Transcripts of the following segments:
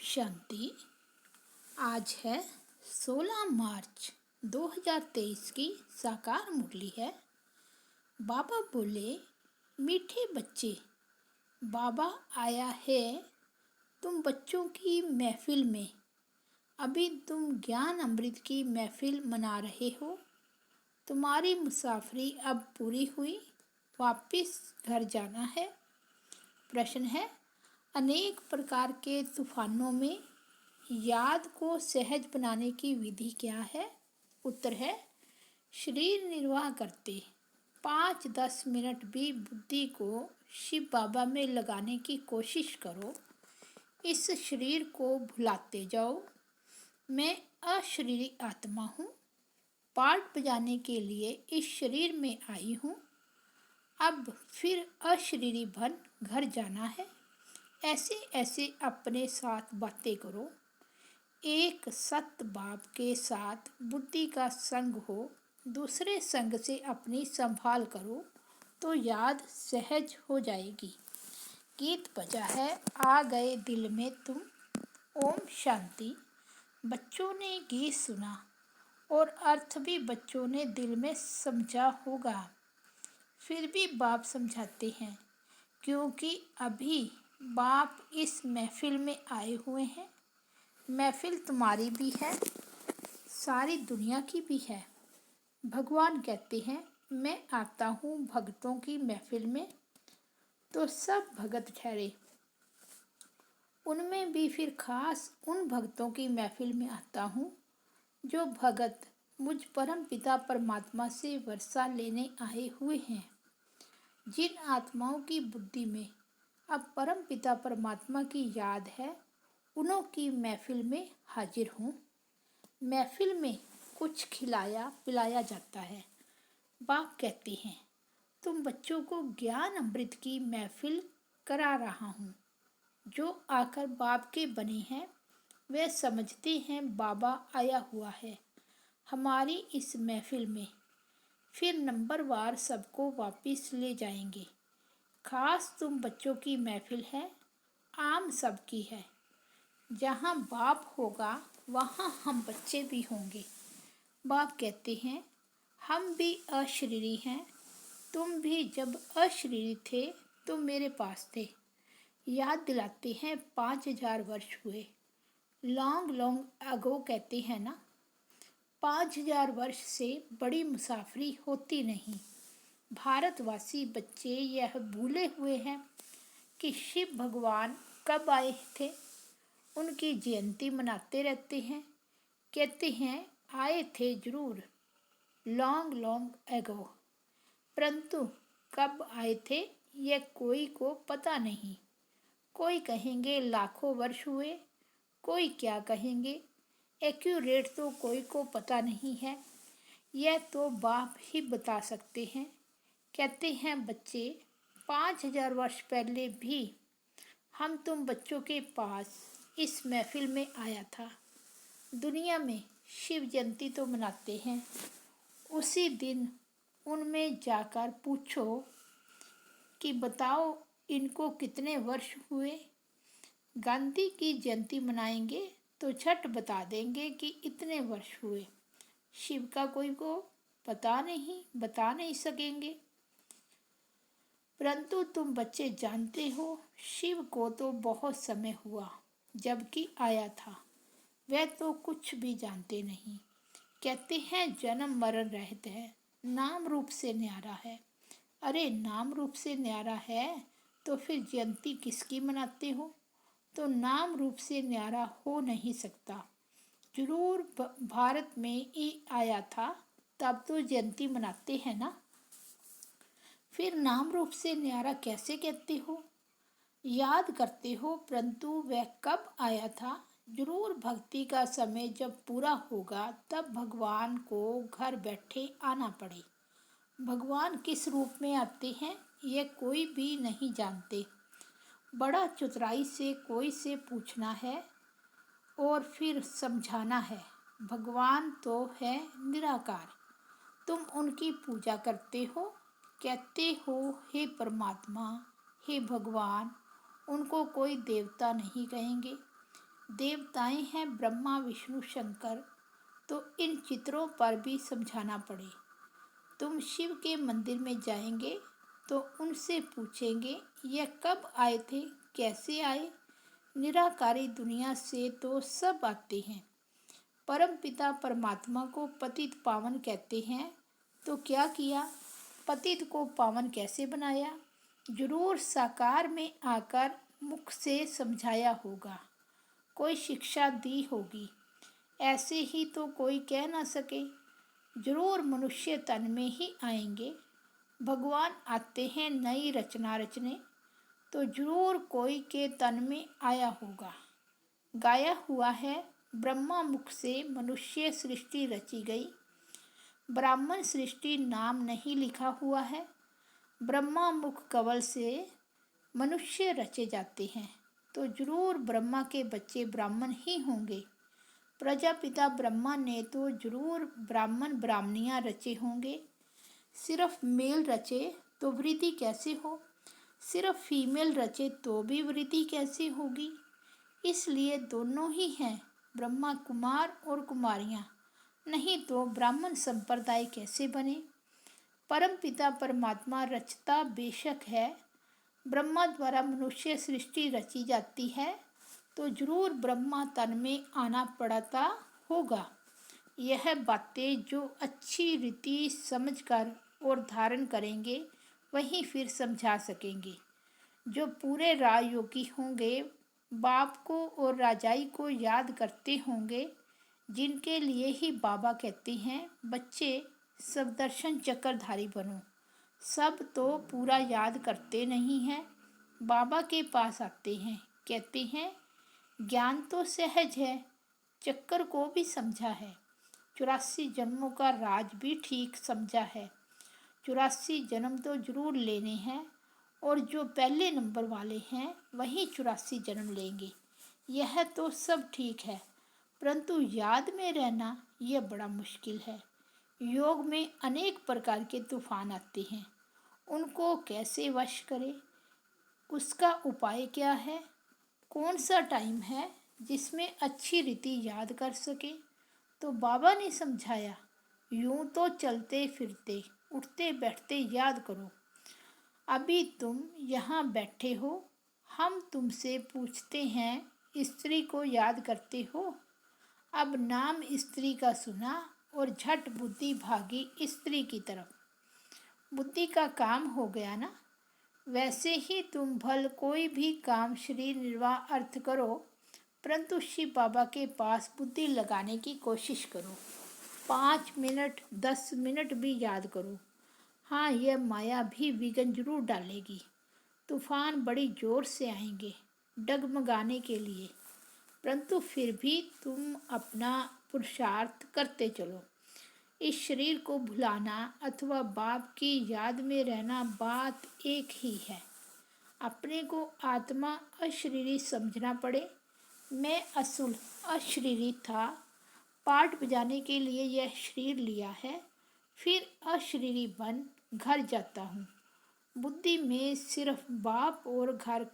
शांति। आज है 16 मार्च 2023 की साकार मुरली है। बाबा बोले, मीठे बच्चे, बाबा आया है तुम बच्चों की महफिल में। अभी तुम ज्ञान अमृत की महफिल मना रहे हो। तुम्हारी मुसाफरी अब पूरी हुई, वापस घर जाना है। प्रश्न है, अनेक प्रकार के तूफानों में याद को सहज बनाने की विधि क्या है? उत्तर है, शरीर निर्वाह करते 5-10 मिनट भी बुद्धि को शिव बाबा में लगाने की कोशिश करो। इस शरीर को भुलाते जाओ, मैं अशरीरी आत्मा हूँ, पार्ट बजाने के लिए इस शरीर में आई हूँ। अब फिर अशरीरी बन घर जाना है। ऐसे ऐसे अपने साथ बातें करो। एक सत बाप के साथ बुद्धि का संग हो, दूसरे संग से अपनी संभाल करो तो याद सहज हो जाएगी। गीत बजा है, आ गए दिल में तुम। ओम शांति। बच्चों ने गीत सुना और अर्थ भी बच्चों ने दिल में समझा होगा। फिर भी बाप समझाते हैं, क्योंकि अभी बाप इस महफिल में आए हुए हैं। महफिल तुम्हारी भी है, सारी दुनिया की भी है। भगवान कहते हैं, मैं आता हूँ भक्तों की महफिल में, तो सब भगत ठहरे। उनमें भी फिर खास उन भक्तों की महफिल में आता हूँ जो भगत मुझ परम पिता परमात्मा से वर्षा लेने आए हुए हैं। जिन आत्माओं की बुद्धि में अब परम पिता परमात्मा की याद है, उन्हों की महफिल में हाजिर हूँ। महफिल में कुछ खिलाया पिलाया जाता है। बाप कहते हैं, तुम बच्चों को ज्ञान अमृत की महफिल करा रहा हूँ। जो आकर बाप के बने हैं वे समझते हैं बाबा आया हुआ है हमारी इस महफिल में। फिर नंबरवार सबको वापस ले जाएंगे। खास तुम बच्चों की महफिल है, आम सबकी है। जहाँ बाप होगा वहाँ हम बच्चे भी होंगे। बाप कहते हैं, हम भी अशरीरी हैं। तुम भी जब अशरीरी थे तो मेरे पास थे। याद दिलाते हैं 5000 वर्ष हुए। लॉन्ग लॉन्ग अगो कहते हैं ना। 5000 वर्ष से बड़ी मुसाफरी होती नहीं। भारतवासी बच्चे यह भूले हुए हैं कि शिव भगवान कब आए थे। उनकी जयंती मनाते रहते हैं, कहते हैं आए थे जरूर, लॉन्ग लॉन्ग एगो। परंतु कब आए थे यह कोई को पता नहीं। कोई कहेंगे लाखों वर्ष हुए, कोई क्या कहेंगे। एक्यूरेट तो कोई को पता नहीं है, यह तो बाप ही बता सकते हैं। कहते हैं बच्चे, 5000 वर्ष पहले भी हम तुम बच्चों के पास इस महफिल में आया था। दुनिया में शिव जयंती तो मनाते हैं। उसी दिन उनमें जाकर पूछो कि बताओ इनको कितने वर्ष हुए। गांधी की जयंती मनाएंगे तो झट बता देंगे कि इतने वर्ष हुए। शिव का कोई को पता नहीं, बता नहीं सकेंगे। परंतु तुम बच्चे जानते हो, शिव को तो बहुत समय हुआ जबकि आया था। वह तो कुछ भी जानते नहीं। कहते हैं जन्म मरण रहते हैं, नाम रूप से न्यारा है। अरे नाम रूप से न्यारा है तो फिर जयंती किसकी मनाते हो? तो नाम रूप से न्यारा हो नहीं सकता। जरूर भारत में ही आया था, तब तो जयंती मनाते हैं ना। फिर नाम रूप से न्यारा कैसे कहते हो? याद करते हो, परंतु वह कब आया था? जरूर भक्ति का समय जब पूरा होगा तब भगवान को घर बैठे आना पड़े। भगवान किस रूप में आते हैं यह कोई भी नहीं जानते। बड़ा चतुराई से कोई से पूछना है और फिर समझाना है। भगवान तो है निराकार। तुम उनकी पूजा करते हो, कहते हो हे परमात्मा, हे भगवान। उनको कोई देवता नहीं कहेंगे। देवताएं हैं ब्रह्मा विष्णु शंकर, तो इन चित्रों पर भी समझाना पड़े। तुम शिव के मंदिर में जाएंगे तो उनसे पूछेंगे यह कब आए थे, कैसे आए। निराकारी दुनिया से तो सब आते हैं। परम पिता परमात्मा को पतित पावन कहते हैं, तो क्या किया, पतित को पावन कैसे बनाया। जरूर साकार में आकर मुख से समझाया होगा, कोई शिक्षा दी होगी। ऐसे ही तो कोई कह ना सके। जरूर मनुष्य तन में ही आएंगे। भगवान आते हैं नई रचना रचने, तो जरूर कोई के तन में आया होगा। गाया हुआ है ब्रह्मा मुख से मनुष्य सृष्टि रची गई। ब्राह्मण सृष्टि नाम नहीं लिखा हुआ है। ब्रह्मा मुख कवल से मनुष्य रचे जाते हैं, तो जरूर ब्रह्मा के बच्चे ब्राह्मण ही होंगे। प्रजापिता ब्रह्मा ने तो जरूर ब्राह्मण ब्राह्मणियाँ रचे होंगे। सिर्फ मेल रचे तो वृद्धि कैसे हो, सिर्फ फीमेल रचे तो भी वृद्धि कैसे होगी। इसलिए दोनों ही हैं, ब्रह्मा कुमार और कुमारियाँ, नहीं तो ब्राह्मण संप्रदाय कैसे बने। परम पिता परमात्मा रचता बेशक है। ब्रह्मा द्वारा मनुष्य सृष्टि रची जाती है, तो जरूर ब्रह्मा तन में आना पड़ता होगा। यह बातें जो अच्छी रीति समझकर और धारण करेंगे वही फिर समझा सकेंगे। जो पूरे राजयोगी होंगे, बाप को और राजाई को याद करते होंगे, जिनके लिए ही बाबा कहते हैं बच्चे सब दर्शन चक्रधारी बनो। सब तो पूरा याद करते नहीं हैं। बाबा के पास आते हैं, कहते हैं ज्ञान तो सहज है, चक्कर को भी समझा है। 84 जन्मों का राज भी ठीक समझा है। 84 जन्म तो जरूर लेने हैं, और जो पहले नंबर वाले हैं वही 84 जन्म लेंगे। यह तो सब ठीक है, परंतु याद में रहना यह बड़ा मुश्किल है। योग में अनेक प्रकार के तूफान आते हैं, उनको कैसे वश करें, उसका उपाय क्या है। कौन सा टाइम है जिसमें अच्छी रीति याद कर सके। तो बाबा ने समझाया, यूं तो चलते फिरते उठते बैठते याद करो। अभी तुम यहाँ बैठे हो, हम तुमसे पूछते हैं स्त्री को याद करते हो। अब नाम स्त्री का सुना और झट बुद्धि भागी स्त्री की तरफ। बुद्धि का काम हो गया ना। वैसे ही तुम भल कोई भी काम शरीर निर्वाह अर्थ करो, परंतु शिव बाबा के पास बुद्धि लगाने की कोशिश करो। 5 मिनट 10 मिनट भी याद करो। हाँ, यह माया भी विघ्न जरूर डालेगी। तूफान बड़ी जोर से आएंगे डगमगाने के लिए, परंतु फिर भी तुम अपना पुरुषार्थ करते चलो। इस शरीर को भुलाना अथवा बाप की याद में रहना बात एक ही है। अपने को आत्मा अशरीरी समझना पड़े। मैं असुल अशरीरी था, पाठ बजाने के लिए यह शरीर लिया है, फिर अशरीरी बन घर जाता हूँ। बुद्धि में सिर्फ बाप और घर,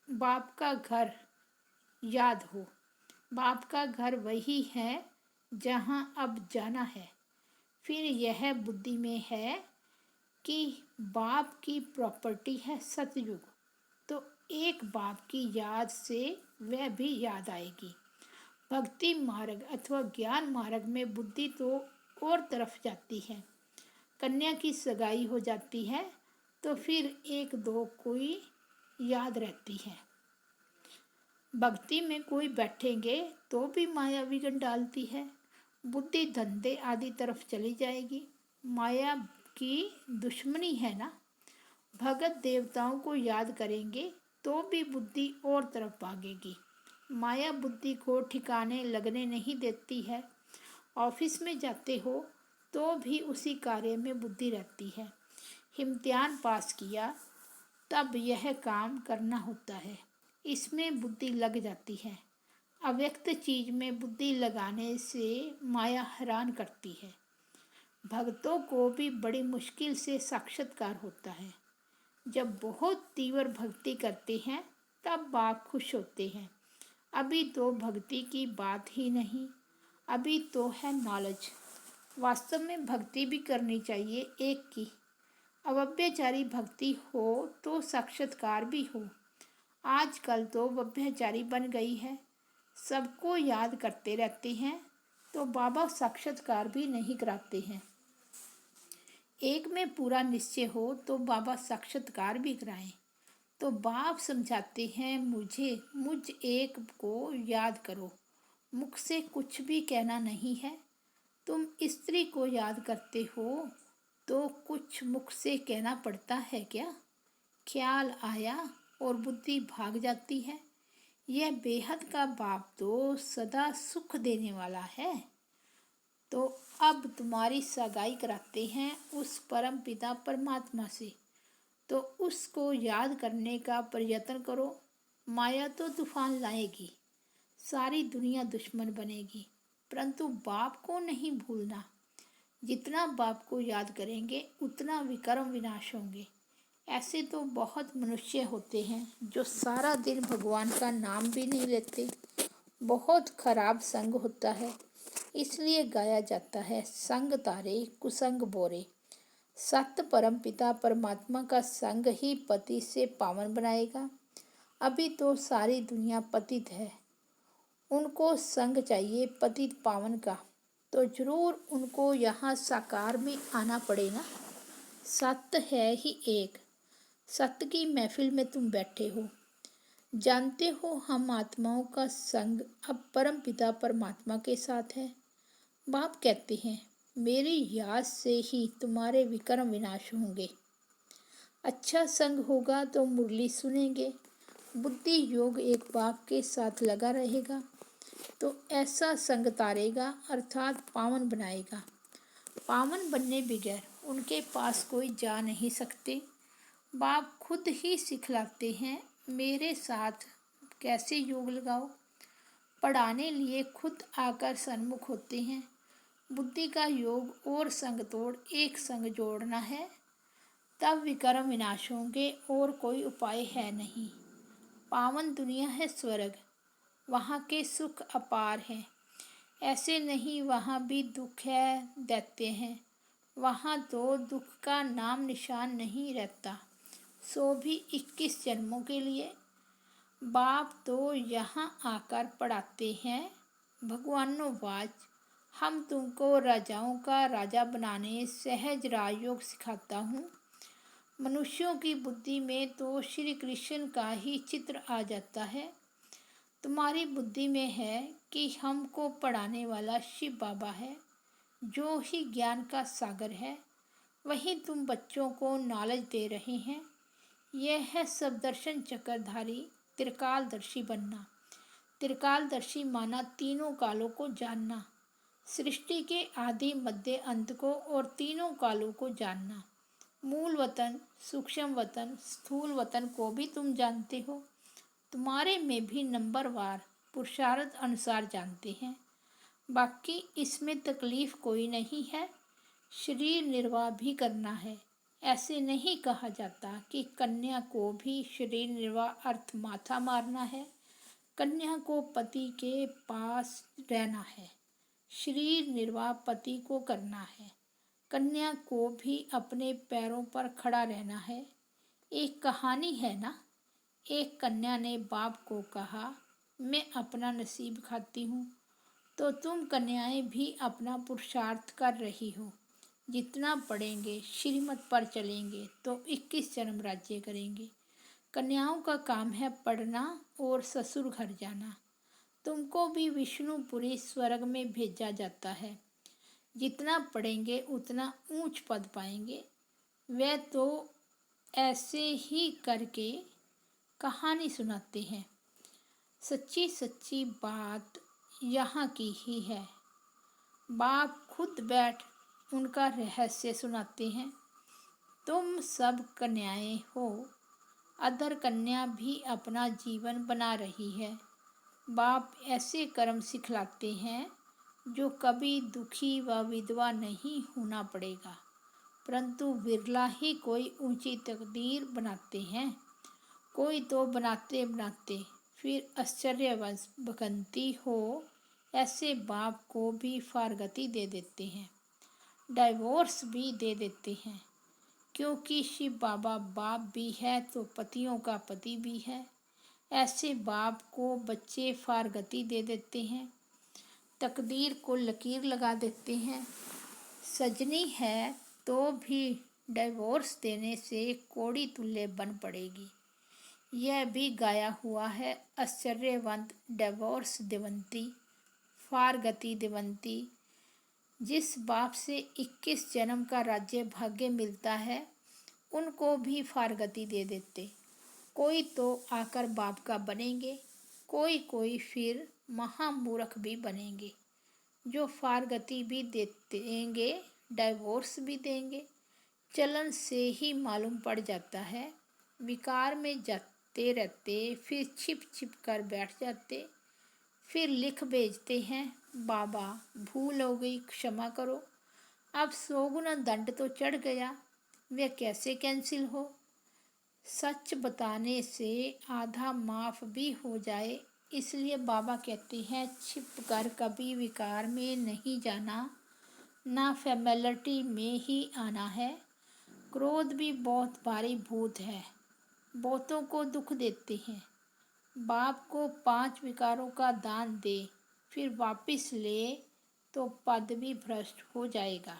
बाप का घर याद हो। बाप का घर वही है जहाँ अब जाना है। फिर यह बुद्धि में है कि बाप की प्रॉपर्टी है सतयुग, तो एक बाप की याद से वह भी याद आएगी। भक्ति मार्ग अथवा ज्ञान मार्ग में बुद्धि तो और तरफ जाती है। कन्या की सगाई हो जाती है तो फिर एक दो कोई याद रहती है। भक्ति में कोई बैठेंगे तो भी माया विघ्न डालती है। बुद्धि धंधे आदि तरफ चली जाएगी। माया की दुश्मनी है ना। भगत देवताओं को याद करेंगे तो भी बुद्धि और तरफ भागेगी। माया बुद्धि को ठिकाने लगने नहीं देती है। ऑफिस में जाते हो तो भी उसी कार्य में बुद्धि रहती है। इम्तिहान पास किया तब यह काम करना होता है, इसमें बुद्धि लग जाती है। अव्यक्त चीज में बुद्धि लगाने से माया हैरान करती है। भक्तों को भी बड़ी मुश्किल से साक्षात्कार होता है। जब बहुत तीव्र भक्ति करते हैं तब बाप खुश होते हैं। अभी तो भक्ति की बात ही नहीं, अभी तो है नॉलेज। वास्तव में भक्ति भी करनी चाहिए एक की। अव्यभिचारी भक्ति हो तो साक्षात्कार भी हो। आजकल तो व्यभिचारी बन गई है, सबको याद करते रहते हैं, तो बाबा साक्षात्कार भी नहीं कराते हैं। एक में पूरा निश्चय हो तो बाबा साक्षात्कार भी कराएं। तो बाप समझाते हैं मुझ एक को याद करो, मुख से कुछ भी कहना नहीं है। तुम स्त्री को याद करते हो तो कुछ मुख से कहना पड़ता है क्या? ख्याल आया और बुद्धि भाग जाती है। यह बेहद का बाप तो सदा सुख देने वाला है। तो अब तुम्हारी सगाई कराते हैं उस परम पिता परमात्मा से, तो उसको याद करने का प्रयत्न करो। माया तो तूफान लाएगी, सारी दुनिया दुश्मन बनेगी, परंतु बाप को नहीं भूलना। जितना बाप को याद करेंगे उतना विकर्म विनाश होंगे। ऐसे तो बहुत मनुष्य होते हैं जो सारा दिन भगवान का नाम भी नहीं लेते। बहुत खराब संग होता है, इसलिए गाया जाता है संग तारे कुसंग बोरे। सत्य परम पिता परमात्मा का संग ही पति से पावन बनाएगा। अभी तो सारी दुनिया पतित है, उनको संग चाहिए पतित पावन का, तो जरूर उनको यहाँ साकार में आना पड़े ना। सत्य है ही एक, सत्य की महफिल में तुम बैठे हो। जानते हो हम आत्माओं का संग अब परम पिता परमात्मा के साथ है। बाप कहते हैं मेरी याद से ही तुम्हारे विकर्म विनाश होंगे। अच्छा संग होगा तो मुरली सुनेंगे। बुद्धि योग एक बाप के साथ लगा रहेगा तो ऐसा संग तारेगा अर्थात पावन बनाएगा। पावन बनने बगैर उनके पास कोई जा नहीं सकते। बाप खुद ही सिखलाते हैं मेरे साथ कैसे योग लगाओ। पढ़ाने लिए खुद आकर सन्मुख होते हैं। बुद्धि का योग और संग तोड़ एक संग जोड़ना है, तब विकर्म विनाश होंगे और कोई उपाय है नहीं। पावन दुनिया है स्वर्ग, वहाँ के सुख अपार हैं। ऐसे नहीं वहाँ भी दुख है दैत्य हैं, वहाँ तो दुख का नाम निशान नहीं रहता, सो भी 21 जन्मों के लिए। बाप तो यहाँ आकर पढ़ाते हैं भगवानो वाच, हम तुमको राजाओं का राजा बनाने सहज राजयोग सिखाता हूँ। मनुष्यों की बुद्धि में तो श्री कृष्ण का ही चित्र आ जाता है। तुम्हारी बुद्धि में है कि हमको पढ़ाने वाला शिव बाबा है, जो ही ज्ञान का सागर है। वही तुम बच्चों को नॉलेज दे रहे हैं। यह है सब दर्शन चक्रधारी त्रिकालदर्शी बनना। त्रिकालदर्शी माना तीनों कालों को जानना, सृष्टि के आदि मध्य अंत को और तीनों कालों को जानना। मूल वतन सूक्ष्म वतन स्थूल वतन को भी तुम जानते हो। तुम्हारे में भी नंबरवार पुरुषार्थ अनुसार जानते हैं। बाकी इसमें तकलीफ कोई नहीं है। शरीर निर्वाह भी करना है। ऐसे नहीं कहा जाता कि कन्या को भी शरीर निर्वाह अर्थ माथा मारना है। कन्या को पति के पास रहना है, शरीर निर्वाह पति को करना है। कन्या को भी अपने पैरों पर खड़ा रहना है। एक कहानी है ना, एक कन्या ने बाप को कहा मैं अपना नसीब खाती हूँ, तो तुम कन्याएं भी अपना पुरुषार्थ कर रही हो। जितना पढ़ेंगे श्रीमत पर चलेंगे तो 21 जन्म राज्य करेंगे। कन्याओं का काम है पढ़ना और ससुर घर जाना। तुमको भी विष्णुपुरी स्वर्ग में भेजा जाता है। जितना पढ़ेंगे उतना ऊंच पद पाएंगे। वे तो ऐसे ही करके कहानी सुनाते हैं। सच्ची सच्ची बात यहाँ की ही है। बाप खुद बैठ उनका रहस्य सुनाते हैं। तुम सब कन्याएं हो, अदर कन्या भी अपना जीवन बना रही है। बाप ऐसे कर्म सिखलाते हैं जो कभी दुखी व विधवा नहीं होना पड़ेगा, परंतु विरला ही कोई ऊंची तकदीर बनाते हैं। कोई तो बनाते बनाते फिर आश्चर्यवश भगंती हो, ऐसे बाप को भी फारगती दे देते हैं, डाइवोर्स भी दे देते हैं। क्योंकि शिव बाबा बाप भी है तो पतियों का पति भी है। ऐसे बाप को बच्चे फारगती दे देते हैं, तकदीर को लकीर लगा देते हैं। सजनी है तो भी डिवोर्स देने से कोड़ी तुल्य बन पड़ेगी। यह भी गाया हुआ है, आश्चर्यवंत डिवोर्स देवंती, फारगती देवंती। जिस बाप से 21 जन्म का राज्य भाग्य मिलता है, उनको भी फारगती दे देते। कोई तो आकर बाप का बनेंगे, कोई फिर महामूर्ख भी बनेंगे, जो फारगती भी देंगे, डाइवोर्स भी देंगे। चलन से ही मालूम पड़ जाता है। विकार में जाते रहते, फिर छिप छिप कर बैठ जाते, फिर लिख भेजते हैं, बाबा भूल हो गई, क्षमा करो। अब 100 गुना दंड तो चढ़ गया, वह कैसे कैंसिल हो। सच बताने से आधा माफ भी हो जाए, इसलिए बाबा कहते हैं छिप कर कभी विकार में नहीं जाना, ना फैमिलिटी में ही आना है। क्रोध भी बहुत भारी भूत है, बहुतों को दुख देते हैं। बाप को 5 विकारों का दान दे, फिर वापस ले तो पद भी भ्रष्ट हो जाएगा।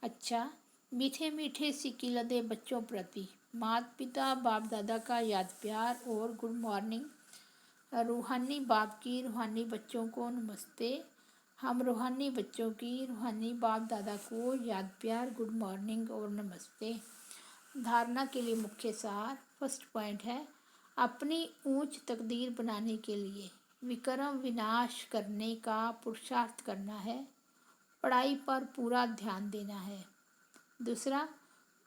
अच्छा, मीठे मीठे सिकिलदे बच्चों प्रति माता पिता बाप दादा का याद प्यार और गुड मॉर्निंग। रूहानी बाप की रूहानी बच्चों को नमस्ते। हम रूहानी बच्चों की रूहानी बाप दादा को याद प्यार, गुड मॉर्निंग और नमस्ते। धारणा के लिए मुख्य सार। फर्स्ट पॉइंट है, अपनी ऊंच तकदीर बनाने के लिए विक्रम विनाश करने का पुरुषार्थ करना है, पढ़ाई पर पूरा ध्यान देना है। दूसरा,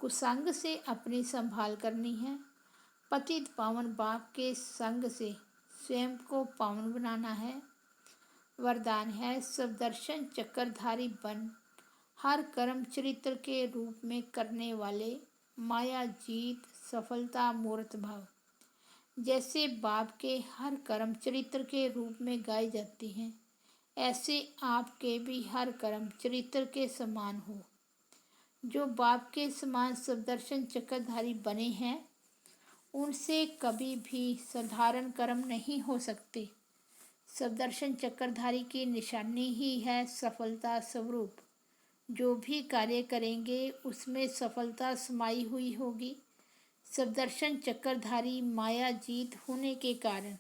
कुसंग से अपनी संभाल करनी है, पतित पावन बाप के संग से स्वयं को पावन बनाना है। वरदान है, सुदर्शन चक्रधारी बन हर कर्म चरित्र के रूप में करने वाले, माया जीत सफलता मूर्त भाव। जैसे बाप के हर कर्म चरित्र के रूप में गाए जाते हैं, ऐसे आपके भी हर कर्म चरित्र के समान हो। जो बाप के समान सुदर्शन चक्रधारी बने हैं, उनसे कभी भी साधारण कर्म नहीं हो सकते। सुदर्शन चक्रधारी की निशानी ही है सफलता स्वरूप। जो भी कार्य करेंगे उसमें सफलता समाई हुई होगी। सुदर्शन चक्रधारी माया जीत होने के कारण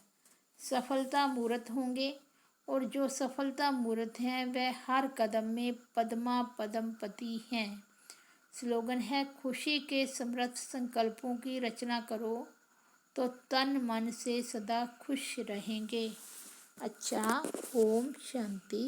सफलता मूर्त होंगे, और जो सफलता मूर्त हैं वह हर कदम में पद्मा पद्मपति हैं। स्लोगन है, खुशी के समृद्ध संकल्पों की रचना करो तो तन मन से सदा खुश रहेंगे। अच्छा, ओम शांति।